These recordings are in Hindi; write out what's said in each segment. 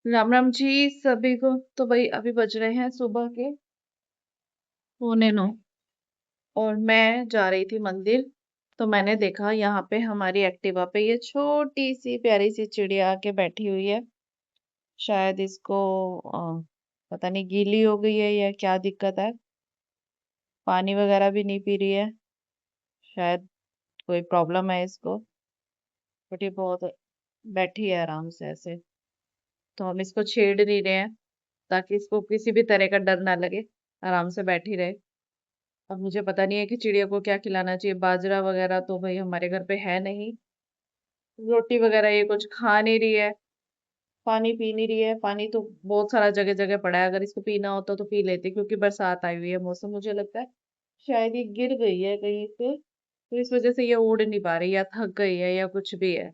राम राम जी सभी को। तो भाई अभी बज रहे हैं सुबह के 8:45 और मैं जा रही थी मंदिर। तो मैंने देखा यहाँ पे हमारी एक्टिवा पे ये छोटी सी प्यारी सी चिड़िया आके बैठी हुई है। शायद इसको पता नहीं गीली हो गई है या क्या दिक्कत है। पानी वगैरह भी नहीं पी रही है। शायद कोई प्रॉब्लम है इसको। बट ये बहुत बैठी है आराम से ऐसे। तो हम इसको छेड़ नहीं रहे हैं ताकि इसको किसी भी तरह का डर ना लगे। आराम से बैठी रहे। अब मुझे पता नहीं है कि चिड़िया को क्या खिलाना चाहिए। बाजरा वगैरह तो भाई हमारे घर पे है नहीं। रोटी वगैरह ये कुछ खा नहीं रही है। पानी पी नहीं रही है। पानी तो बहुत सारा जगह जगह पड़ा है। अगर इसको पीना होता तो पी लेती क्योंकि बरसात आई हुई है। मौसम मुझे लगता है शायद ये गिर गई है कहीं से। तो इस वजह से ये उड़ नहीं पा रही या थक गई है या कुछ भी है।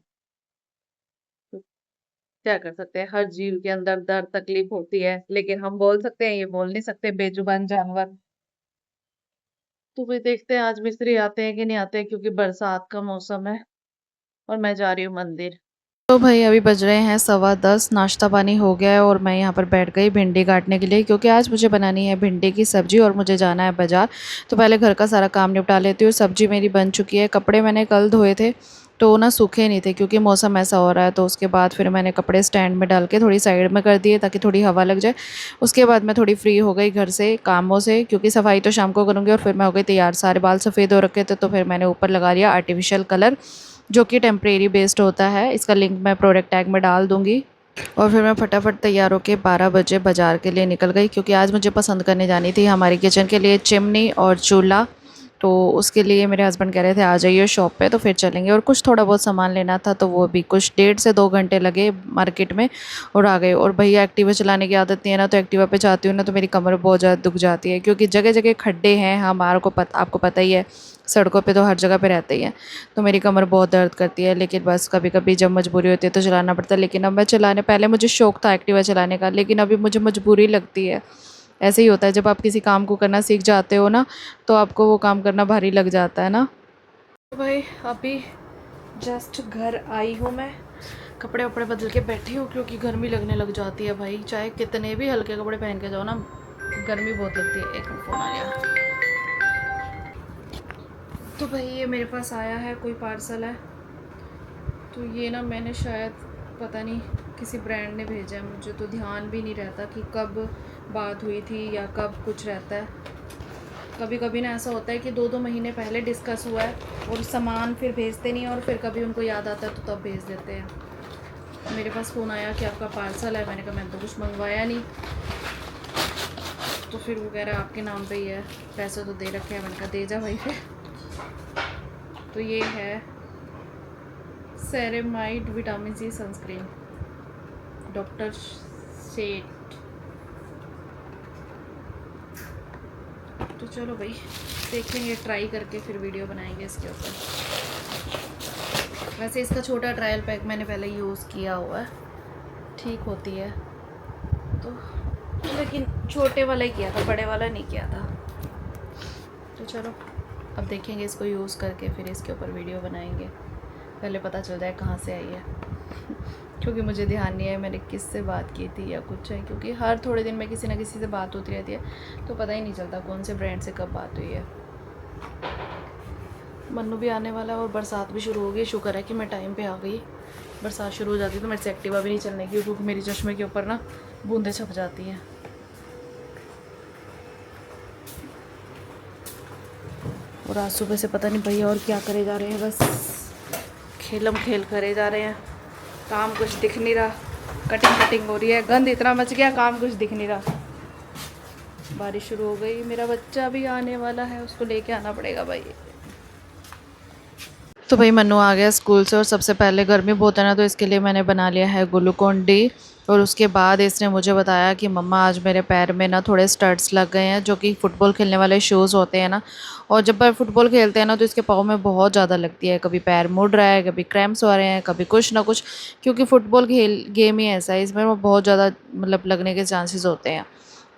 तो क्या कर सकते हैं। हर जीव के अंदर दर्द तकलीफ होती है लेकिन हम बोल सकते हैं ये बोल नहीं सकते बेजुबान जानवर। तो भाई देखते हैं आज मिस्त्री आते हैं कि नहीं आते हैं क्योंकि बरसात का मौसम है। और मैं जा रही हूँ मंदिर। तो भाई अभी बज रहे हैं 10:15। नाश्ता पानी हो गया है और मैं यहाँ पर बैठ गई भिंडी काटने के लिए क्योंकि आज मुझे बनानी है भिंडी की सब्जी और मुझे जाना है बाजार। तो पहले घर का सारा काम निपटा लेती हूँ। सब्जी मेरी बन चुकी है। कपड़े मैंने कल धोए थे तो वो ना सूखे नहीं थे क्योंकि मौसम ऐसा हो रहा है। तो उसके बाद फिर मैंने कपड़े स्टैंड में डाल के थोड़ी साइड में कर दिए ताकि थोड़ी हवा लग जाए। उसके बाद मैं थोड़ी फ्री हो गई घर से कामों से क्योंकि सफाई तो शाम को करूँगी। और फिर मैं हो गई तैयार। सारे बाल सफ़ेद हो रखे थे तो फिर मैंने ऊपर लगा लिया आर्टिफिशियल कलर जो कि टेम्परेरी बेस्ड होता है। इसका लिंक मैं प्रोडक्ट टैग में डाल दूँगी। और फिर मैं फटाफट तैयार होकर 12 बजे बाज़ार के लिए निकल गई क्योंकि आज मुझे पसंद करने जानी थी हमारी किचन के लिए चिमनी और चूल्हा। तो उसके लिए मेरे हस्बैंड कह रहे थे आ जाइए शॉप पे तो फिर चलेंगे। और कुछ थोड़ा बहुत सामान लेना था तो वो भी कुछ 1.5 से 2 घंटे लगे मार्केट में और आ गए। और भैया एक्टिवा चलाने की आदत नहीं है ना तो एक्टिवा पे जाती हूँ ना तो मेरी कमर बहुत ज़्यादा दुख जाती है क्योंकि जगह जगह खड्डे हैं। हमारे को आपको पता ही है सड़कों पे तो हर जगह पे रहते ही हैं। तो मेरी कमर बहुत दर्द करती है लेकिन बस कभी कभी जब मजबूरी होती है तो चलाना पड़ता है। लेकिन अब मैं चलाने पहले मुझे शौक था एक्टिवा चलाने का लेकिन अभी मुझे मजबूरी लगती है। ऐसे ही होता है जब आप किसी काम को करना सीख जाते हो ना तो आपको वो काम करना भारी लग जाता है ना। तो भाई अभी जस्ट घर आई हूँ मैं। कपड़े वपड़े बदल के बैठी हूँ क्योंकि गर्मी लगने लग जाती है भाई। चाहे कितने भी हल्के कपड़े पहन के जाओ ना गर्मी बहुत लगती है। एक फ़ोन आ गया। तो भाई ये मेरे पास आया है कोई पार्सल है। तो ये ना मैंने शायद पता नहीं किसी ब्रांड ने भेजा है। मुझे तो ध्यान भी नहीं रहता कि कब बात हुई थी या कब कुछ रहता है। कभी कभी ना ऐसा होता है कि 2-2 महीने पहले डिस्कस हुआ है और सामान फिर भेजते नहीं और फिर कभी उनको याद आता है तो तब भेज देते हैं। मेरे पास फ़ोन आया कि आपका पार्सल है। मैंने कहा मैंने तो कुछ मंगवाया नहीं। तो फिर वो कह रहा है आपके नाम पे ही है पैसे तो दे रखे हैं। मैंने कहा दे जा भाई फिर। तो ये है ceramide vitamin C sunscreen doctor Seth. तो चलो भाई देखेंगे ट्राई करके फिर वीडियो बनाएंगे इसके ऊपर। वैसे इसका छोटा ट्रायल पैक मैंने पहले यूज़ किया हुआ है। ठीक होती है तो लेकिन छोटे वाला ही किया था बड़े वाला नहीं किया था। तो चलो अब देखेंगे इसको यूज़ करके फिर इसके ऊपर वीडियो बनाएंगे। पहले पता चल जाए कहाँ से आई है क्योंकि मुझे ध्यान नहीं है मैंने किससे बात की थी या कुछ है क्योंकि हर थोड़े दिन में किसी ना किसी से बात होती रहती है तो पता ही नहीं चलता कौन से ब्रांड से कब बात हुई है। मन्नू भी आने वाला है और बरसात भी शुरू हो गई। शुक्र है कि मैं टाइम पे आ गई। बरसात शुरू हो जाती तो मेरे से एक्टिवा भी नहीं चलने की क्योंकि मेरी चश्मे के ऊपर ना बूंदें छप जाती हैं। और आज सुबह से पता नहीं भैया और क्या करे जा रहे हैं। बस खेलम खेल करे जा रहे हैं। काम कुछ दिख नहीं रहा। कटिंग हो रही है। गंद इतना मच गया काम कुछ दिख नहीं रहा। बारिश शुरू हो गई। मेरा बच्चा भी आने वाला है उसको लेके आना पड़ेगा भाई। तो भाई मन्नू आ गया स्कूल से और सबसे पहले गर्मी बहुत है ना तो इसके लिए मैंने बना लिया है ग्लूकोन डी। और उसके बाद इसने मुझे बताया कि मम्मा आज मेरे पैर में ना थोड़े स्टड्स लग गए हैं जो कि फ़ुटबॉल खेलने वाले शूज़ होते हैं ना। और जब पर फुटबॉल खेलते हैं ना तो इसके पाँव में बहुत ज़्यादा लगती है। कभी पैर मुड़ रहा है कभी क्रैम्प्स हो रहे हैं कभी कुछ ना कुछ क्योंकि फ़ुटबॉल खेल गेम ही ऐसा है इसमें वो बहुत ज़्यादा मतलब लगने के चांसेस होते हैं।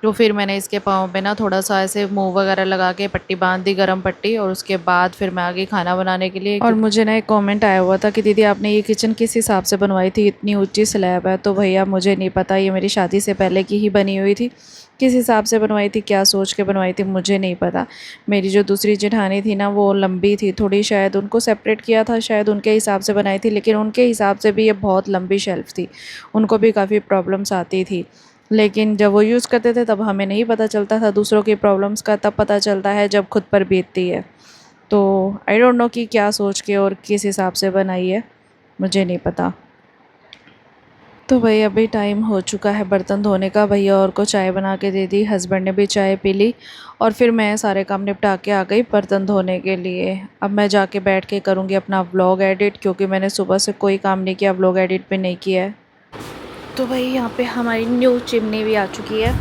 तो फिर मैंने इसके पाँव पे ना थोड़ा सा ऐसे मूव वगैरह लगा के पट्टी बांध दी, गरम पट्टी, और उसके बाद फिर मैं आ गई खाना बनाने के लिए। और मुझे ना एक कमेंट आया हुआ था कि दीदी आपने ये किचन किस हिसाब से बनवाई थी, इतनी ऊंची स्लैब है। तो भैया मुझे नहीं पता, ये मेरी शादी से पहले की ही बनी हुई थी। किस हिसाब से बनवाई थी, क्या सोच के बनवाई थी, मुझे नहीं पता। मेरी जो दूसरी जेठानी थी ना, वो लंबी थी थोड़ी, शायद उनको सेपरेट किया था, शायद उनके हिसाब से बनाई थी, लेकिन उनके हिसाब से भी ये बहुत लंबी शेल्फ़ थी। उनको भी काफ़ी प्रॉब्लम्स आती थी, लेकिन जब वो यूज़ करते थे तब हमें नहीं पता चलता था दूसरों की प्रॉब्लम्स का, तब पता चलता है जब खुद पर बीतती है। तो आई डोंट नो कि क्या सोच के और किस हिसाब से बनाई है, मुझे नहीं पता। तो भाई अभी टाइम हो चुका है बर्तन धोने का। भैया और को चाय बना के दे दी, हस्बैंड ने भी चाय पी ली, और फिर मैं सारे काम निपटा के आ गई बर्तन धोने के लिए। अब मैं जाके बैठ के करूँगी अपना व्लॉग एडिट, क्योंकि मैंने सुबह से कोई काम नहीं किया, व्लॉग एडिट भी नहीं किया है। तो भाई यहाँ पे हमारी न्यू चिमनी भी आ चुकी है,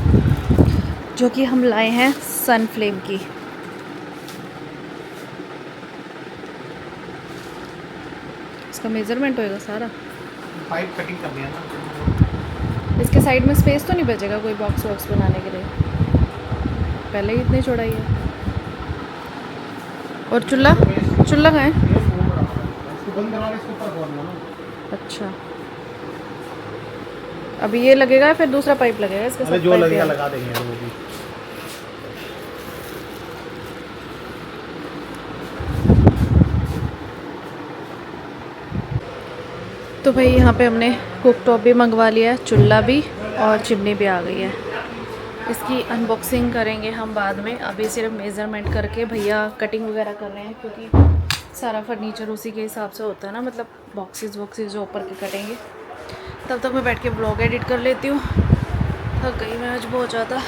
जो कि हम लाए हैं सन फ्लेम की। इसका मेज़रमेंट होएगा सारा, पाइप कटिंग करनी है ना। इसके साइड में स्पेस तो नहीं बचेगा कोई बॉक्स वॉक्स बनाने के लिए, पहले ही इतनी चौड़ाई है। और चूल्हा, चूल्हा कहाँ है? ये घूम रहा है, इसको बंद करा के इसके ऊपर खोलना ना। अच्छा, अभी ये लगेगा फिर दूसरा पाइप लगेगा इसके अरे साथ, जो पाइप लगेगा यार। लगा देंगे वो भी। तो भाई यहाँ पे हमने कुक टॉप भी मंगवा लिया है, चूल्हा भी, और चिमनी भी आ गई है। इसकी अनबॉक्सिंग करेंगे हम बाद में, अभी सिर्फ मेज़रमेंट करके भैया कटिंग वगैरह कर रहे हैं, क्योंकि सारा फर्नीचर उसी के हिसाब से होता है ना, मतलब बॉक्सेस वॉक्सेस जो ऊपर के कटेंगे। तब तक मैं बैठ के ब्लॉग एडिट कर लेती हूँ। थक गई मैं आज बहुत ज़्यादा,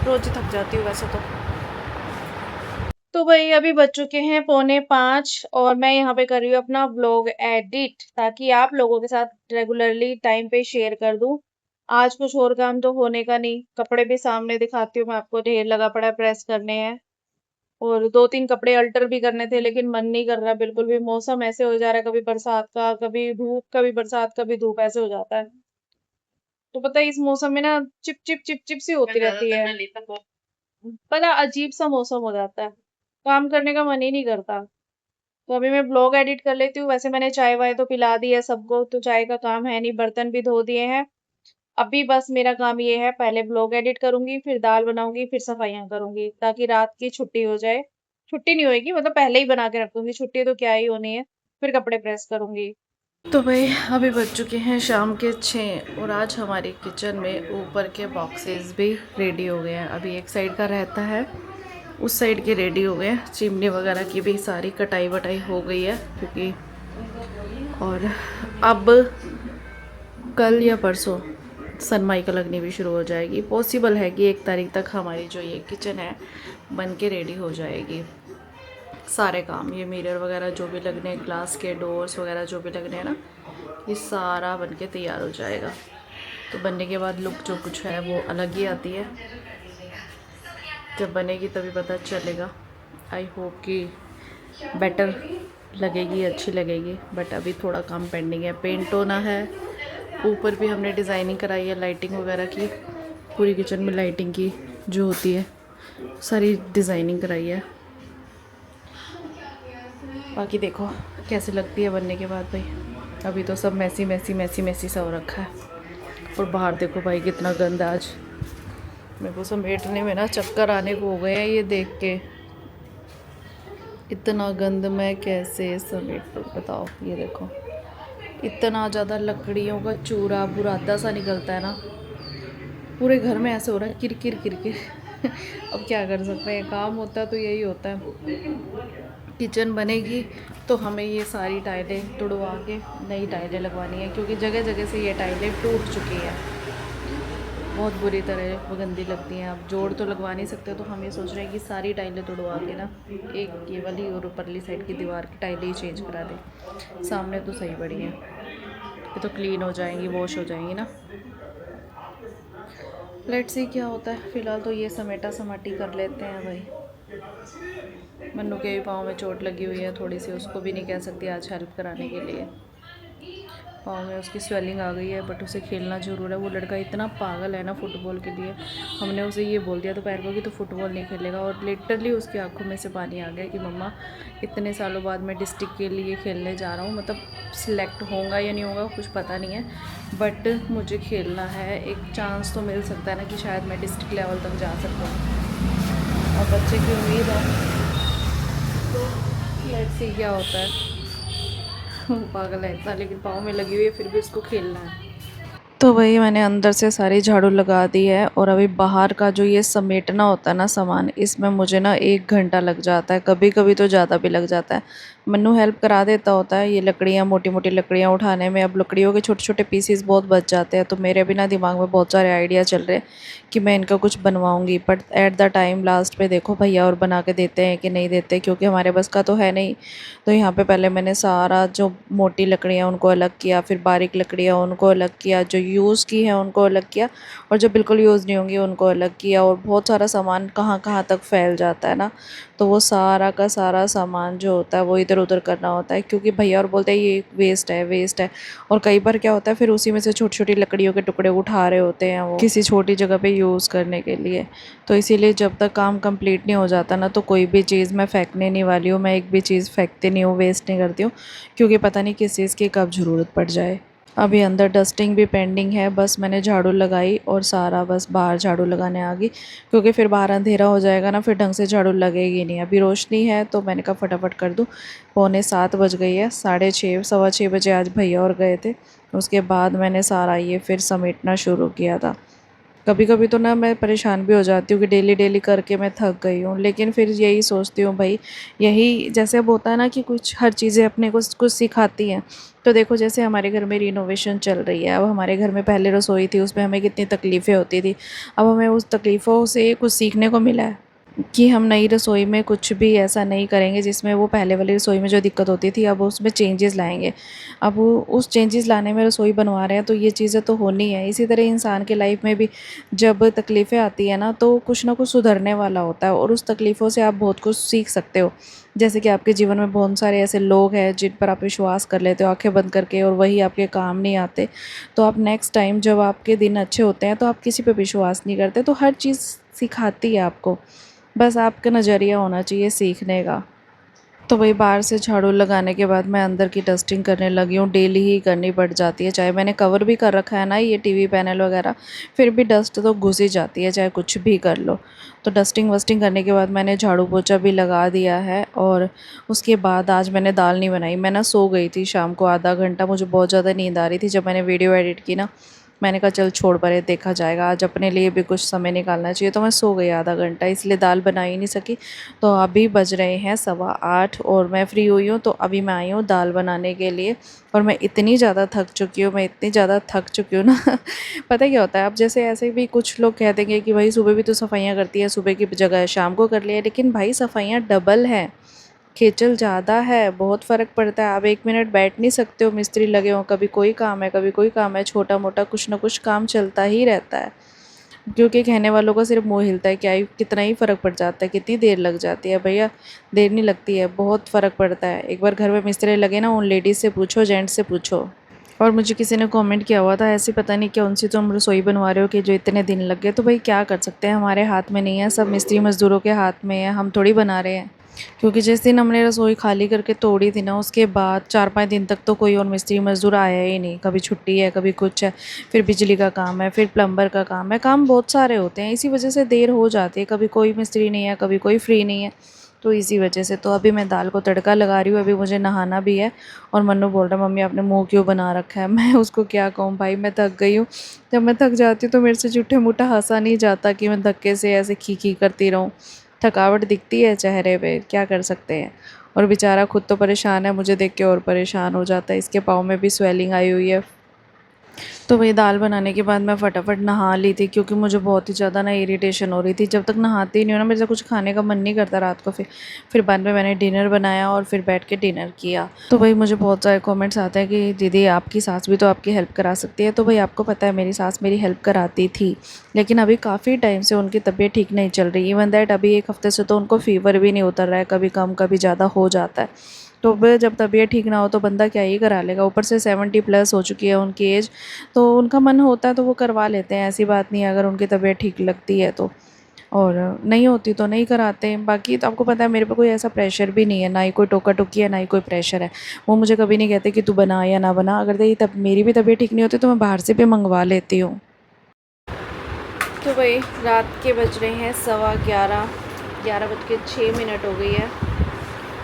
रोज़ ही थक जाती हूँ वैसे तो भाई अभी बज चुके हैं 4:45 और मैं यहाँ पे कर रही हूँ अपना व्लॉग एडिट, ताकि आप लोगों के साथ रेगुलरली टाइम पे शेयर कर दूँ। आज कुछ और काम तो होने का नहीं, कपड़े भी सामने दिखाती हूँ मैं आपको, ढेर लगा पड़ा है, प्रेस करने हैं। और 2-3 कपड़े अल्टर भी करने थे, लेकिन मन नहीं कर रहा बिल्कुल भी। मौसम ऐसे हो जा रहा है, कभी बरसात का, कभी धूप, कभी बरसात, कभी धूप, ऐसे हो जाता है। तो पता है इस मौसम में ना चिप चिप चिप चिप सी होती रहती है, बड़ा अजीब सा मौसम हो जाता है, काम करने का मन ही नहीं करता। तो अभी मैं ब्लॉग एडिट कर लेती हूँ। वैसे मैंने चाय वाय तो पिला दी है सबको, तो चाय का काम है नहीं, बर्तन भी धो दिए हैं। अभी बस मेरा काम ये है, पहले ब्लॉग एडिट करूंगी, फिर दाल बनाऊंगी, फिर सफाइयां करूंगी, ताकि रात की छुट्टी हो जाए। छुट्टी नहीं होएगी, मतलब पहले ही बना के रख दूंगी, छुट्टी तो क्या ही होनी है। फिर कपड़े प्रेस करूंगी। तो भाई अभी बज चुके हैं शाम के 6, और आज हमारे किचन में ऊपर के बॉक्सेस भी रेडी हो गए हैं। अभी एक साइड का रहता है, उस साइड के रेडी हो गए हैं। चिमनी वगैरह की भी सारी कटाई वटाई हो गई है, क्योंकि और अब कल या परसों सनमाइका लगनी भी शुरू हो जाएगी। पॉसिबल है कि 1 तारीख तक हमारी जो ये किचन है बन के रेडी हो जाएगी। सारे काम, ये मिरर वगैरह जो भी लगने हैं, ग्लास के डोर्स वगैरह जो भी लगने हैं ना, ये सारा बन के तैयार हो जाएगा। तो बनने के बाद लुक जो कुछ है वो अलग ही आती है, जब बनेगी तभी पता चलेगा। आई होप कि बेटर लगेगी, अच्छी लगेगी। बट अभी थोड़ा काम पेंडिंग है, पेंट होना है, ऊपर भी हमने डिज़ाइनिंग कराई है लाइटिंग वगैरह की, पूरी किचन में लाइटिंग की जो होती है सारी डिज़ाइनिंग कराई है। बाकी देखो कैसे लगती है बनने के बाद भाई। अभी तो सब मैसी मैसी मैसी मैसी सा हो रखा है, और बाहर देखो भाई कितना गंद है। आज मेरे को समेटने में ना चक्कर आने को हो गए हैं ये देख के, इतना गंद मैं कैसे समेटूं बताओ। ये देखो इतना ज़्यादा लकड़ियों का चूरा बुरादा सा निकलता है ना, पूरे घर में ऐसे हो रहा है किरकिर किरकिर। अब क्या कर सकते हैं, काम होता है तो यही होता है। किचन बनेगी तो हमें ये सारी टाइलें तुड़वा के नई टाइलें लगवानी है, क्योंकि जगह जगह से ये टाइलें टूट चुकी हैं, बहुत बुरी तरह वो गंदी लगती हैं। अब जोड़ तो लगवा नहीं सकते, तो हम ये सोच रहे हैं कि सारी टाइलें तुड़वा के ना एक ये वाली और ऊपरली साइड की दीवार की टाइलें ही चेंज करा दें। सामने तो सही पड़ी हैं, ये तो क्लीन हो जाएंगी, वॉश हो जाएंगी ना। लेट्स सी क्या होता है। फ़िलहाल तो ये समेटा समाटी कर लेते हैं भाई। मन्नू के भी पाँव में चोट लगी हुई है थोड़ी सी, उसको भी नहीं कह सकती आज हेल्प कराने के लिए। पाँव में उसकी स्वेलिंग आ गई है, बट उसे खेलना ज़रूर है। वो लड़का इतना पागल है ना फुटबॉल के लिए। हमने उसे ये बोल दिया दोपहर को कि तो फुटबॉल नहीं खेलेगा, और लिटरली उसकी आंखों में से पानी आ गया कि मम्मा इतने सालों बाद मैं डिस्ट्रिक्ट के लिए खेलने जा रहा हूँ, मतलब सिलेक्ट होगा या नहीं होगा कुछ पता नहीं है, बट मुझे खेलना है। एक चांस तो मिल सकता है ना कि शायद मैं डिस्ट्रिक्ट लेवल तक जा सकूँ, और बच्चे की उम्मीद है, तो लेट्स सी क्या होता है। वो पागल है इतना, लेकिन पाँव में लगी हुई है फिर भी उसको खेलना है। तो वही मैंने अंदर से सारी झाड़ू लगा दी है, और अभी बाहर का जो ये समेटना होता है ना सामान, इसमें मुझे ना 1 घंटा लग जाता है, कभी कभी तो ज़्यादा भी लग जाता है। मन्नू हेल्प करा देता होता है ये लकड़ियाँ, मोटी मोटी लकड़ियाँ उठाने में। अब लकड़ियों के छोटे छोटे पीसीस बहुत बच जाते हैं, तो मेरे भी ना दिमाग में बहुत सारे आइडिया चल रहे हैं कि मैं इनका कुछ बनवाऊँगी, but at the time last पे देखो भैया और बना के देते हैं कि नहीं देते, क्योंकि हमारे बस का तो है नहीं। तो यहाँ पे पहले मैंने सारा जो मोटी लकड़ियाँ उनको अलग किया, फिर बारीक लकड़ियाँ उनको अलग किया, जो यूज़ की हैं उनको अलग किया, और जो बिल्कुल यूज़ नहीं होंगी उनको अलग किया। और बहुत सारा सामान कहाँ कहाँ तक फैल जाता है ना, तो वो सारा का सारा सामान जो होता है वो इधर उधर करना होता है, क्योंकि भैया और बोलते हैं ये वेस्ट है वेस्ट है। और कई बार क्या होता है फिर उसी में से छोटी छोटी लकड़ियों के टुकड़े उठा रहे होते हैं वो किसी छोटी जगह पे यूज़ करने के लिए। तो इसीलिए जब तक काम कंप्लीट नहीं हो जाता ना, तो कोई भी चीज़ मैं फेंकने नहीं वाली हूँ। मैं एक भी चीज़ फेंकती नहीं हूँ, वेस्ट नहीं करती हूँ, क्योंकि पता नहीं किस चीज़ की कब ज़रूरत पड़ जाए। अभी अंदर डस्टिंग भी पेंडिंग है, बस मैंने झाड़ू लगाई और सारा बस बाहर झाड़ू लगाने आ गई, क्योंकि फिर बाहर अंधेरा हो जाएगा ना, फिर ढंग से झाड़ू लगेगी नहीं। अभी रोशनी है तो मैंने कहा फटाफट कर दूँ। 6:45 बज गई है, 6:30 6:15 बजे आज भैया और गए थे। उसके बाद मैंने सारा ये फिर समेटना शुरू किया था। कभी कभी तो ना मैं परेशान भी हो जाती हूँ कि डेली डेली करके मैं थक गई हूँ, लेकिन फिर यही सोचती हूँ भाई, यही जैसे अब होता है ना कि कुछ हर चीज़ें अपने को कुछ सिखाती हैं। तो देखो जैसे हमारे घर में रिनोवेशन चल रही है, अब हमारे घर में पहले रसोई थी, उसमें हमें कितनी तकलीफ़ें होती थी, अब हमें उस तकलीफ़ों से कुछ सीखने को मिला है कि हम नई रसोई में कुछ भी ऐसा नहीं करेंगे जिसमें वो पहले वाली रसोई में जो दिक्कत होती थी, अब उसमें चेंजेस लाएंगे। अब वो उस चेंजेस लाने में रसोई बनवा रहे हैं, तो ये चीज़ें तो होनी है। इसी तरह इंसान के लाइफ में भी जब तकलीफ़ें आती है ना, तो कुछ ना कुछ सुधरने वाला होता है, और उस तकलीफ़ों से आप बहुत कुछ सीख सकते हो। जैसे कि आपके जीवन में बहुत सारे ऐसे लोग हैं जिन पर आप विश्वास कर लेते हो आंखें बंद करके, और वही आपके काम नहीं आते। तो आप नेक्स्ट टाइम जब आपके दिन अच्छे होते हैं तो आप किसी पे विश्वास नहीं करते। तो हर चीज़ सिखाती है आपको, बस आपका नज़रिया होना चाहिए सीखने का। तो वही बाहर से झाड़ू लगाने के बाद मैं अंदर की डस्टिंग करने लगी हूँ। डेली ही करनी पड़ जाती है, चाहे मैंने कवर भी कर रखा है ना ये टीवी पैनल वगैरह, फिर भी डस्ट तो घुस ही जाती है चाहे कुछ भी कर लो। तो डस्टिंग वस्टिंग करने के बाद मैंने झाड़ू पोछा भी लगा दिया है, और उसके बाद आज मैंने दाल नहीं बनाई। मैं ना सो गई थी शाम को आधा घंटा, मुझे बहुत ज़्यादा नींद आ रही थी। जब मैंने वीडियो एडिट की ना, मैंने कहा चल छोड़ परे, देखा जाएगा, आज अपने लिए भी कुछ समय निकालना चाहिए। तो मैं सो गई आधा घंटा, इसलिए दाल बना ही नहीं सकी। तो अभी बज रहे हैं 8:15 और मैं फ्री हुई हूँ, तो अभी मैं आई हूँ दाल बनाने के लिए। और मैं इतनी ज़्यादा थक चुकी हूँ, मैं इतनी ज़्यादा थक चुकी हूँ ना पता है क्या होता है, अब जैसे ऐसे भी कुछ लोग कह देंगे कि भाई सुबह भी तो सफाइयाँ करती है, सुबह की जगह शाम को कर लिया, लेकिन भाई सफाइयाँ डबल हैं, खेचल ज़्यादा है, बहुत फ़र्क पड़ता है। आप 1 मिनट बैठ नहीं सकते हो, मिस्त्री लगे हों, कभी कोई काम है कभी कोई काम है, छोटा मोटा कुछ ना कुछ काम चलता ही रहता है। क्योंकि कहने वालों का सिर्फ मुँह हिलता है, क्या ही कितना ही फ़र्क पड़ जाता है, कितनी देर लग जाती है भैया, देर नहीं लगती है, बहुत फ़र्क पड़ता है। एक बार घर में मिस्त्री लगे ना, उन लेडीज़ से पूछो, जेंट्स से पूछो। और मुझे किसी ने कमेंट किया हुआ था, ऐसी पता नहीं क्या उनसे तुम रसोई बनवा रहे हो कि जो इतने दिन लग गए। तो भाई क्या कर सकते हैं, हमारे हाथ में नहीं है, सब मिस्त्री मज़दूरों के हाथ में है, हम थोड़ी बना रहे हैं। क्योंकि जिस दिन हमने रसोई खाली करके तोड़ी थी ना, उसके बाद 4-5 दिन तक तो कोई और मिस्त्री मज़दूर आया ही नहीं। कभी छुट्टी है, कभी कुछ है, फिर बिजली का काम है, फिर प्लम्बर का काम है, काम बहुत सारे होते हैं, इसी वजह से देर हो जाती है। कभी कोई मिस्त्री नहीं है, कभी कोई फ्री नहीं है, तो इसी वजह से। तो अभी मैं दाल को तड़का लगा रही हूँ, अभी मुझे नहाना भी है। और मन्नू बोल रहा है मम्मी आपने मुँह क्यों बना रखा है। मैं उसको क्या कहूँ भाई, मैं थक गई हूँ। जब मैं थक जाती हूँ तो मेरे से झूठे मूठा हंसा नहीं जाता कि मैं धक्के से ऐसे खी खी करती रहूँ। थकावट दिखती है चेहरे पे, क्या कर सकते हैं। और बेचारा खुद तो परेशान है, मुझे देख के और परेशान हो जाता है। इसके पाँव में भी स्वेलिंग आई हुई है। तो वही दाल बनाने के बाद मैं फटाफट नहा ली थी, क्योंकि मुझे बहुत ही ज़्यादा ना इरिटेशन हो रही थी। जब तक नहाती नहीं हो ना, मेरे से कुछ खाने का मन नहीं करता रात को। फिर बाद में मैंने डिनर बनाया और फिर बैठ के डिनर किया। तो भाई मुझे बहुत सारे कमेंट्स आते हैं कि दीदी आपकी सास भी तो आपकी हेल्प करा सकती है। तो भाई आपको पता है मेरी सास मेरी हेल्प कराती थी, लेकिन अभी काफ़ी टाइम से उनकी तबीयत ठीक नहीं चल रही। इवन दैट अभी 1 हफ्ते से तो उनको फ़ीवर भी नहीं उतर रहा है, कभी कम कभी ज़्यादा हो जाता है। तो फिर जब तबीयत ठीक ना हो तो बंदा क्या ही करा लेगा। ऊपर से 70+ हो चुकी है उनकी एज, तो उनका मन होता है तो वो करवा लेते हैं, ऐसी बात नहीं है अगर उनकी तबीयत ठीक लगती है तो। और नहीं होती तो नहीं कराते। बाकी तो आपको पता है मेरे पे कोई ऐसा प्रेशर भी नहीं है, ना ही कोई टोका-टोकी है, ना ही कोई प्रेशर है। वो मुझे कभी नहीं कहते कि तू बना या ना बना। अगर तेरी तब मेरी भी तबीयत ठीक नहीं होती तो मैं बाहर से भी मंगवा लेती हूँ। तो भाई रात के बज रहे हैं 11:15, 11:06 हो गई है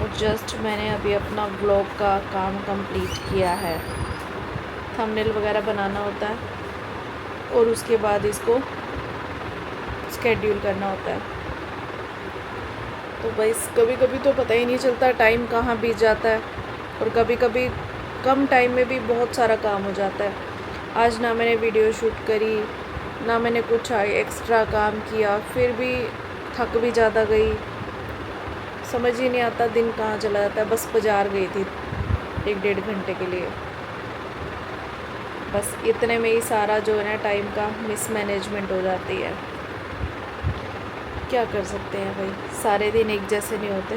और जस्ट मैंने अभी अपना व्लॉग का काम कंप्लीट किया है। थंबनेल वगैरह बनाना होता है और उसके बाद इसको शेड्यूल करना होता है। तो भाई कभी कभी तो पता ही नहीं चलता टाइम कहाँ बीत जाता है, और कभी कभी कम टाइम में भी बहुत सारा काम हो जाता है। आज ना मैंने वीडियो शूट करी, ना मैंने कुछ एक्स्ट्रा काम किया, फिर भी थक भी ज़्यादा गई। समझ ही नहीं आता दिन कहाँ चला जाता है। बस बाज़ार गई थी 1-1.5 घंटे के लिए। बस इतने में ही सारा जो है ना टाइम का मिसमैनेजमेंट हो जाती है। क्या कर सकते हैं भाई, सारे दिन एक जैसे नहीं होते।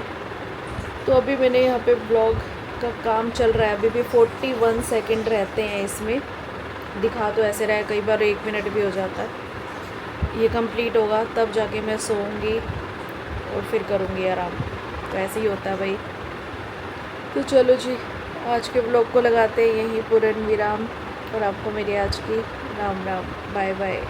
तो अभी मैंने यहाँ पे ब्लॉग का काम चल रहा है, अभी भी 41 सेकंड रहते हैं इसमें। दिखा तो ऐसे रहा है, कई बार 1 मिनट भी हो जाता है। ये कंप्लीट होगा तब जाके मैं सोऊंगी और फिर करूँगी आराम। तो ऐसे ही होता है भाई। तो चलो जी, आज के ब्लॉग को लगाते हैं यहीं पूर्ण विराम, और आपको मेरी आज की राम राम, बाय बाय।